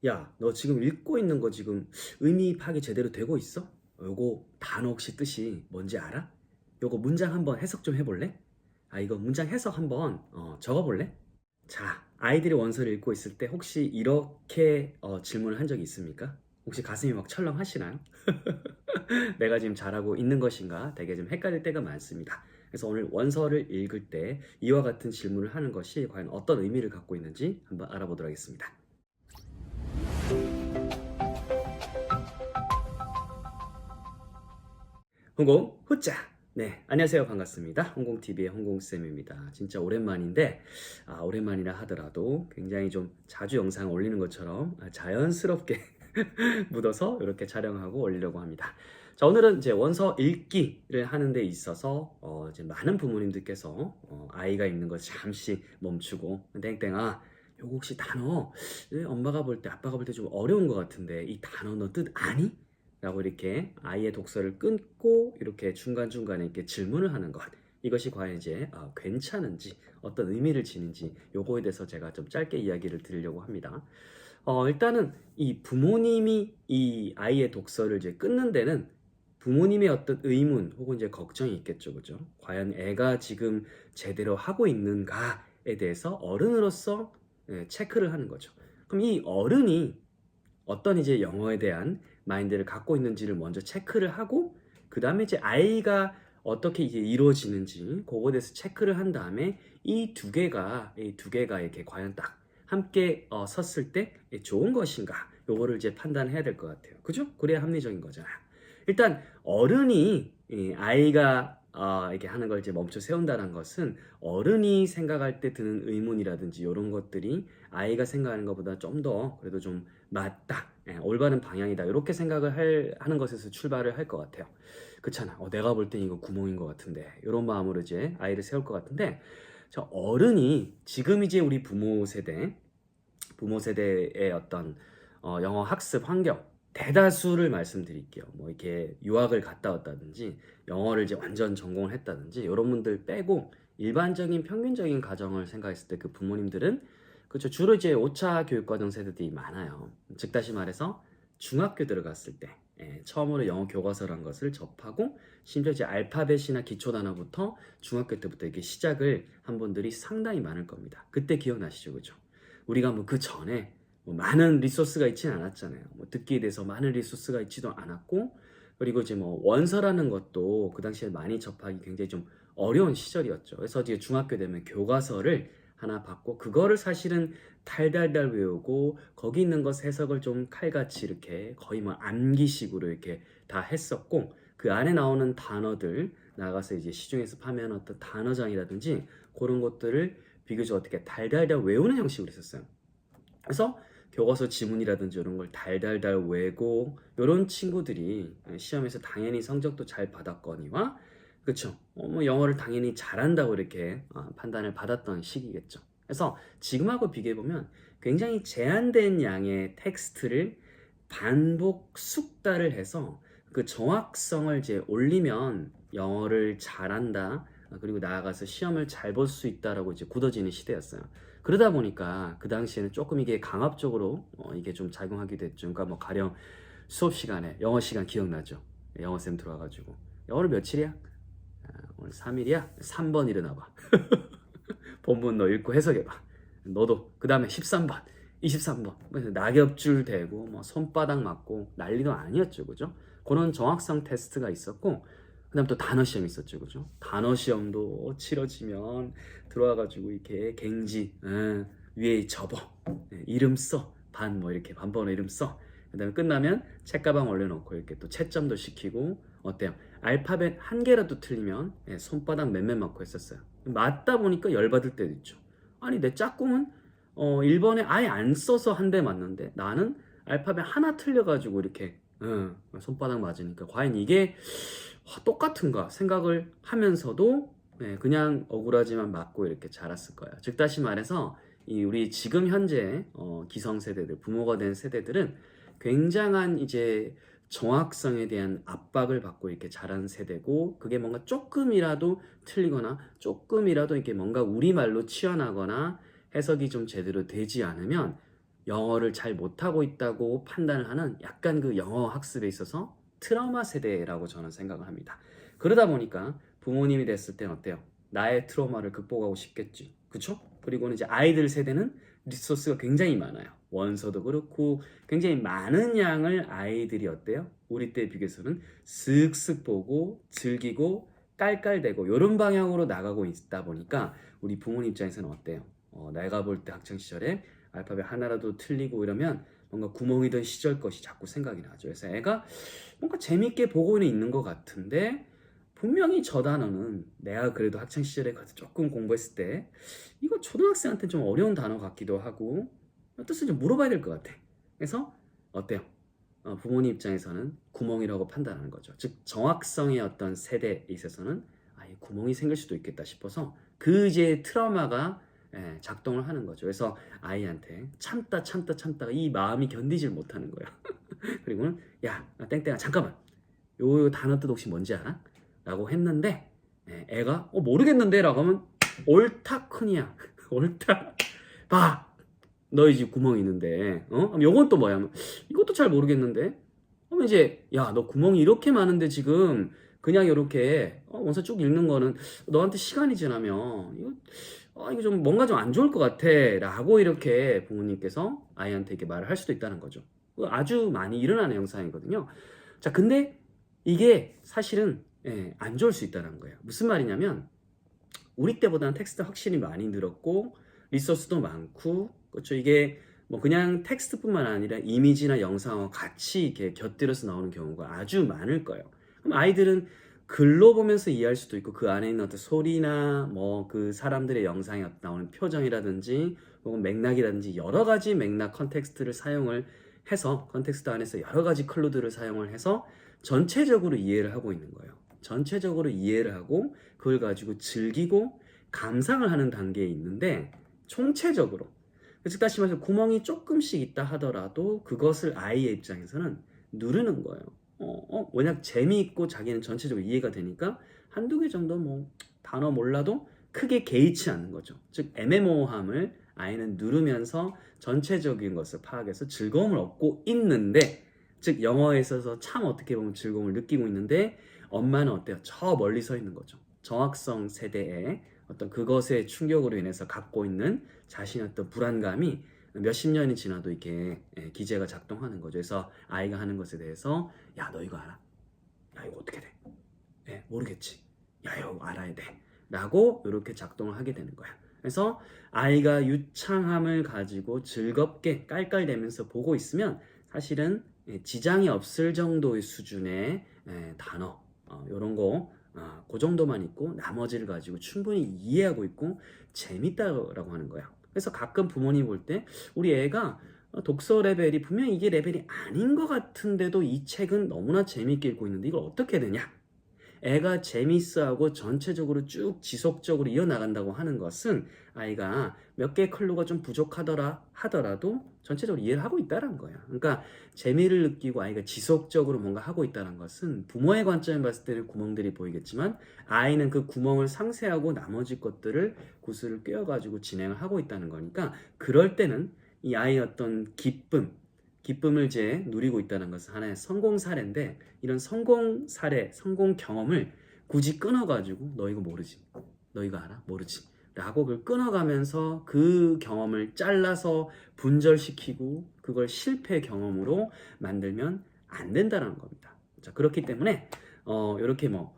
야, 너 지금 읽고 있는 거 지금 의미 파악이 제대로 되고 있어? 요거 단어 혹시 뜻이 뭔지 알아? 요거 문장 한번 해석 좀 해볼래? 이거 문장 해석 한번 적어볼래? 자, 아이들이 원서를 읽고 있을 때 혹시 이렇게 질문을 한 적이 있습니까? 혹시 가슴이 막 철렁하시나요? 내가 지금 잘하고 있는 것인가 되게 좀 헷갈릴 때가 많습니다. 그래서 오늘 원서를 읽을 때 이와 같은 질문을 하는 것이 과연 어떤 의미를 갖고 있는지 한번 알아보도록 하겠습니다. 홍공 후짜. 네, 안녕하세요. 반갑습니다. 홍공TV의 홍공쌤입니다. 진짜 오랜만인데, 오랜만이라 하더라도 굉장히 좀 자주 영상 올리는 것처럼 자연스럽게 묻어서 이렇게 촬영하고 올리려고 합니다. 자, 오늘은 이제 원서 읽기를 하는 데 있어서 이제 많은 부모님들께서 아이가 읽는 걸 잠시 멈추고, 땡땡아, 요거 혹시 단어 왜 엄마가 볼 때, 아빠가 볼 때 좀 어려운 것 같은데 이 단어 너 뜻 아니? 라고 이렇게 아이의 독서를 끊고 이렇게 중간중간에 이렇게 질문을 하는 것. 이것이 과연 이제 괜찮은지 어떤 의미를 지닌지 요거에 대해서 제가 좀 짧게 이야기를 드리려고 합니다. 일단은 이 부모님이 이 아이의 독서를 이제 끊는 데는 부모님의 어떤 의문 혹은 이제 걱정이 있겠죠, 그죠? 과연 애가 지금 제대로 하고 있는가에 대해서 어른으로서 체크를 하는 거죠. 그럼 이 어른이 어떤 이제 영어에 대한 마인드를 갖고 있는지를 먼저 체크를 하고 그 다음에 이제 아이가 어떻게 이게 이루어지는지 그거에 대해서 체크를 한 다음에 이 두 개가 이렇게 과연 딱 함께 섰을 때 좋은 것인가 요거를 이제 판단해야 될 것 같아요. 그죠? 그래야 합리적인 거잖아. 일단 어른이 아이가 이렇게 하는 걸 이제 멈춰 세운다는 것은 어른이 생각할 때 드는 의문이라든지 이런 것들이 아이가 생각하는 것보다 좀 더 그래도 좀 맞다, 올바른 방향이다 이렇게 생각을 하는 것에서 출발을 할 것 같아요. 그렇잖아. 내가 볼 땐 이거 구멍인 것 같은데 이런 마음으로 이제 아이를 세울 것 같은데 저 어른이 지금 이제 우리 부모 세대의 어떤 영어 학습 환경 대다수를 말씀드릴게요. 뭐 이렇게 유학을 갔다 왔다든지 영어를 이제 완전 전공을 했다든지 이런 분들 빼고 일반적인 평균적인 가정을 생각했을 때 그 부모님들은 그렇죠. 주로 이제 5차 교육과정 세대들이 많아요. 즉 다시 말해서 중학교 들어갔을 때 처음으로 영어 교과서란 것을 접하고 심지어 이제 알파벳이나 기초 단어부터 중학교 때부터 이렇게 시작을 한 분들이 상당히 많을 겁니다. 그때 기억나시죠, 그죠? 우리가 뭐 그 전에 뭐 많은 리소스가 있지는 않았잖아요. 뭐 듣기에 대해서 많은 리소스가 있지도 않았고 그리고 이제 뭐 원서라는 것도 그 당시에 많이 접하기 굉장히 좀 어려운 시절이었죠. 그래서 이제 중학교 되면 교과서를 하나 받고 그거를 사실은 달달달 외우고 거기 있는 것 해석을 좀 칼같이 이렇게 거의 뭐 암기식으로 이렇게 다 했었고 그 안에 나오는 단어들 나가서 이제 시중에서 판매하는 어떤 단어장이라든지 그런 것들을 비교적 어떻게 달달달 외우는 형식으로 했었어요. 그래서 교과서 지문이라든지 이런 걸 달달달 외고 이런 친구들이 시험에서 당연히 성적도 잘 받았거니와 그렇죠. 뭐 영어를 당연히 잘한다고 이렇게 판단을 받았던 시기겠죠. 그래서 지금하고 비교해 보면 굉장히 제한된 양의 텍스트를 반복 숙달을 해서 그 정확성을 이제 올리면 영어를 잘한다. 그리고 나아가서 시험을 잘 볼 수 있다라고 이제 굳어지는 시대였어요. 그러다 보니까 그 당시에는 조금 이게 강압적으로 이게 좀 작용하게 됐죠. 그러니까 뭐 가령 수업 시간에 영어 시간 기억나죠? 영어쌤 들어와가지고 영어를 며칠이야? 오늘 3일이야? 3번 일어나봐. 본문 너 읽고 해석해봐. 너도 그 다음에 13번 23번 낙엽줄 대고 뭐 손바닥 맞고 난리도 아니었죠, 그죠? 그런 정확성 테스트가 있었고 그 다음 또 단어 시험이 있었죠, 그죠? 단어 시험도 치러지면 들어와가지고 이렇게 갱지 위에 접어 이름 써반 뭐 이렇게 반번호 이름 써. 그 다음에 끝나면 책가방 올려놓고 이렇게 또 채점도 시키고 어때요? 알파벳 한 개라도 틀리면 손바닥 맴매 맞고 했었어요. 맞다 보니까 열받을 때도 있죠. 아니 내 짝꿍은 1번에 아예 안 써서 한 대 맞는데 나는 알파벳 하나 틀려가지고 이렇게 손바닥 맞으니까 과연 이게 똑같은가 생각을 하면서도 그냥 억울하지만 맞고 이렇게 자랐을 거예요. 즉 다시 말해서 이 우리 지금 현재 기성세대들 부모가 된 세대들은 굉장한 이제 정확성에 대한 압박을 받고 이렇게 자란 세대고 그게 뭔가 조금이라도 틀리거나 조금이라도 이렇게 뭔가 우리말로 치어나거나 해석이 좀 제대로 되지 않으면 영어를 잘 못하고 있다고 판단을 하는 약간 그 영어 학습에 있어서 트라우마 세대라고 저는 생각을 합니다. 그러다 보니까 부모님이 됐을 땐 어때요? 나의 트라우마를 극복하고 싶겠지. 그쵸? 그리고는 이제 아이들 세대는 리소스가 굉장히 많아요. 원서도 그렇고 굉장히 많은 양을 아이들이 어때요? 우리 때에 비교해서는 슥슥 보고 즐기고 깔깔대고 이런 방향으로 나가고 있다 보니까 우리 부모님 입장에서는 어때요? 내가 볼 때 학창 시절에 알파벳 하나라도 틀리고 이러면 뭔가 구멍이던 시절 것이 자꾸 생각이 나죠. 그래서 애가 뭔가 재밌게 보고는 있는 것 같은데 분명히 저 단어는 내가 그래도 학창 시절에 가서 조금 공부했을 때 이거 초등학생한테 좀 어려운 단어 같기도 하고 어떻게 좀 물어봐야 될 것 같아. 그래서 어때요? 부모님 입장에서는 구멍이라고 판단하는 거죠. 즉 정확성의 어떤 세대에 있어서는 이 구멍이 생길 수도 있겠다 싶어서 그 이제 트라우마가 작동을 하는 거죠. 그래서 아이한테 참다가 이 마음이 견디질 못하는 거예요. 그리고는 야 땡땡아 잠깐만 요 단어 뜻 혹시 뭔지 알아? 라고 했는데 애가 모르겠는데 라고 하면 옳다 크니야 옳다 봐 너희 집 구멍이 있는데 그럼 요건 또 뭐야? 이것도 잘 모르겠는데 그러면 이제 야 너 구멍이 이렇게 많은데 지금 그냥 이렇게 원서 쭉 읽는 거는 너한테 시간이 지나면 이거 좀 뭔가 좀 안 좋을 것 같아 라고 이렇게 부모님께서 아이한테 이렇게 말을 할 수도 있다는 거죠. 아주 많이 일어나는 현상이거든요. 자 근데 이게 사실은 안 좋을 수 있다는 거예요. 무슨 말이냐면 우리 때보다는 텍스트 확실히 많이 늘었고 리소스도 많고 그렇죠. 이게 뭐 그냥 텍스트뿐만 아니라 이미지나 영상과 같이 이렇게 곁들여서 나오는 경우가 아주 많을 거예요. 그럼 아이들은 글로 보면서 이해할 수도 있고 그 안에 있는 어떤 소리나 뭐 그 사람들의 영상에 나오는 표정이라든지 혹은 맥락이라든지 여러 가지 맥락 컨텍스트를 사용을 해서 컨텍스트 안에서 여러 가지 클루드를 사용을 해서 전체적으로 이해를 하고 있는 거예요. 전체적으로 이해를 하고 그걸 가지고 즐기고 감상을 하는 단계에 있는데 총체적으로 즉 다시 말해서 구멍이 조금씩 있다 하더라도 그것을 아이의 입장에서는 누르는 거예요. 워낙 재미있고 자기는 전체적으로 이해가 되니까 한두 개 정도 뭐 단어 몰라도 크게 개의치 않는 거죠. 즉 애매모호함을 아이는 누르면서 전체적인 것을 파악해서 즐거움을 얻고 있는데 즉 영어에 있어서 참 어떻게 보면 즐거움을 느끼고 있는데 엄마는 어때요? 저 멀리 서 있는 거죠. 정확성 세대에 어떤 그것의 충격으로 인해서 갖고 있는 자신의 어떤 불안감이 몇십 년이 지나도 이렇게 기제가 작동하는 거죠. 그래서 아이가 하는 것에 대해서 야 너 이거 알아? 야 이거 어떻게 돼? 모르겠지. 야 이거 알아야 돼. 라고 이렇게 작동을 하게 되는 거야. 그래서 아이가 유창함을 가지고 즐겁게 깔깔대면서 보고 있으면 사실은 지장이 없을 정도의 수준의 단어 이런 거 그 정도만 있고 나머지를 가지고 충분히 이해하고 있고 재밌다라고 하는 거야. 그래서 가끔 부모님 볼 때 우리 애가 독서 레벨이 분명 이게 레벨이 아닌 것 같은데도 이 책은 너무나 재밌게 읽고 있는데 이걸 어떻게 되냐? 애가 재밌어하고 전체적으로 쭉 지속적으로 이어나간다고 하는 것은 아이가 몇 개의 클루가 좀 부족하더라 하더라도 전체적으로 이해를 하고 있다는 거야. 그러니까 재미를 느끼고 아이가 지속적으로 뭔가 하고 있다는 것은 부모의 관점에 봤을 때는 구멍들이 보이겠지만 아이는 그 구멍을 상쇄하고 나머지 것들을 구슬을 꿰어가지고 진행을 하고 있다는 거니까 그럴 때는 이 아이의 어떤 기쁨을 이제 누리고 있다는 것은 하나의 성공 사례인데 이런 성공 사례, 성공 경험을 굳이 끊어가지고 너 이거 모르지? 너 이거 알아? 모르지? 라고 그걸 끊어가면서 그 경험을 잘라서 분절시키고 그걸 실패 경험으로 만들면 안 된다는 겁니다. 자, 그렇기 때문에 이렇게 뭐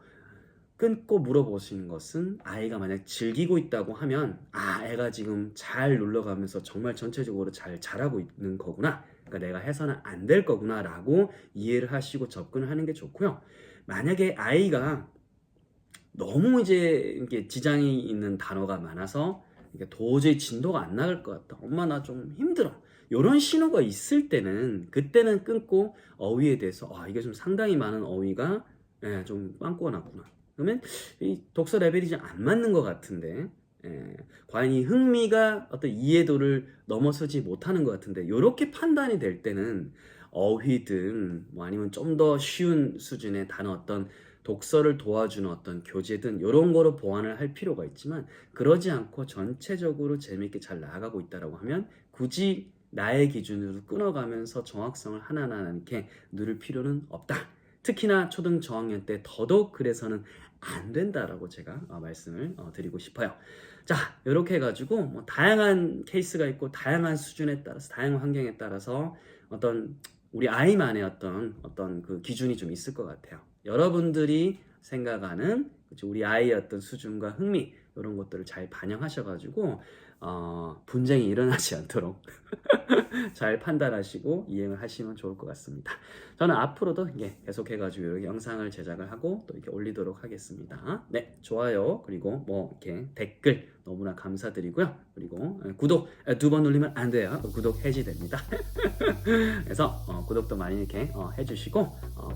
끊고 물어보시는 것은 아이가 만약 즐기고 있다고 하면 애가 지금 잘 놀러가면서 정말 전체적으로 잘 자라고 있는 거구나. 그러니까 내가 해서는 안 될 거구나 라고 이해를 하시고 접근을 하는 게 좋고요. 만약에 아이가 너무 이제 이렇게 지장이 있는 단어가 많아서 도저히 진도가 안 나갈 것 같다. 엄마 나 좀 힘들어. 이런 신호가 있을 때는 그때는 끊고 어휘에 대해서 이게 좀 상당히 많은 어휘가 좀 빵꾸가 났구나. 그러면 이 독서 레벨이 좀 안 맞는 것 같은데 과연 이 흥미가 어떤 이해도를 넘어서지 못하는 것 같은데 이렇게 판단이 될 때는 어휘든 뭐 아니면 좀 더 쉬운 수준의 단어 어떤 독서를 도와주는 어떤 교재든 이런 거로 보완을 할 필요가 있지만 그러지 않고 전체적으로 재밌게 잘 나아가고 있다라고 하면 굳이 나의 기준으로 끊어가면서 정확성을 하나하나 이렇게 누릴 필요는 없다. 특히나 초등 저학년 때 더더욱 그래서는 안 된다라고 제가 말씀을 드리고 싶어요. 자, 이렇게 해가지고 뭐 다양한 케이스가 있고 다양한 수준에 따라서 다양한 환경에 따라서 어떤 우리 아이만의 어떤 그 기준이 좀 있을 것 같아요. 여러분들이 생각하는 우리 아이의 어떤 수준과 흥미 이런 것들을 잘 반영하셔가지고 분쟁이 일어나지 않도록 잘 판단하시고 이행을 하시면 좋을 것 같습니다. 저는 앞으로도 계속 해가지고 이렇게 영상을 제작을 하고 또 이렇게 올리도록 하겠습니다. 네, 좋아요 그리고 뭐 이렇게 댓글 너무나 감사드리고요. 그리고 구독 2번 누르면 안 돼요. 구독 해지됩니다. 그래서 구독도 많이 이렇게 해주시고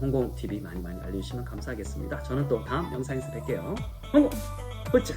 홍공 TV 많이 알려주시면 감사하겠습니다. 저는 또 다음 영상에서 뵐게요. 홍공 후짜.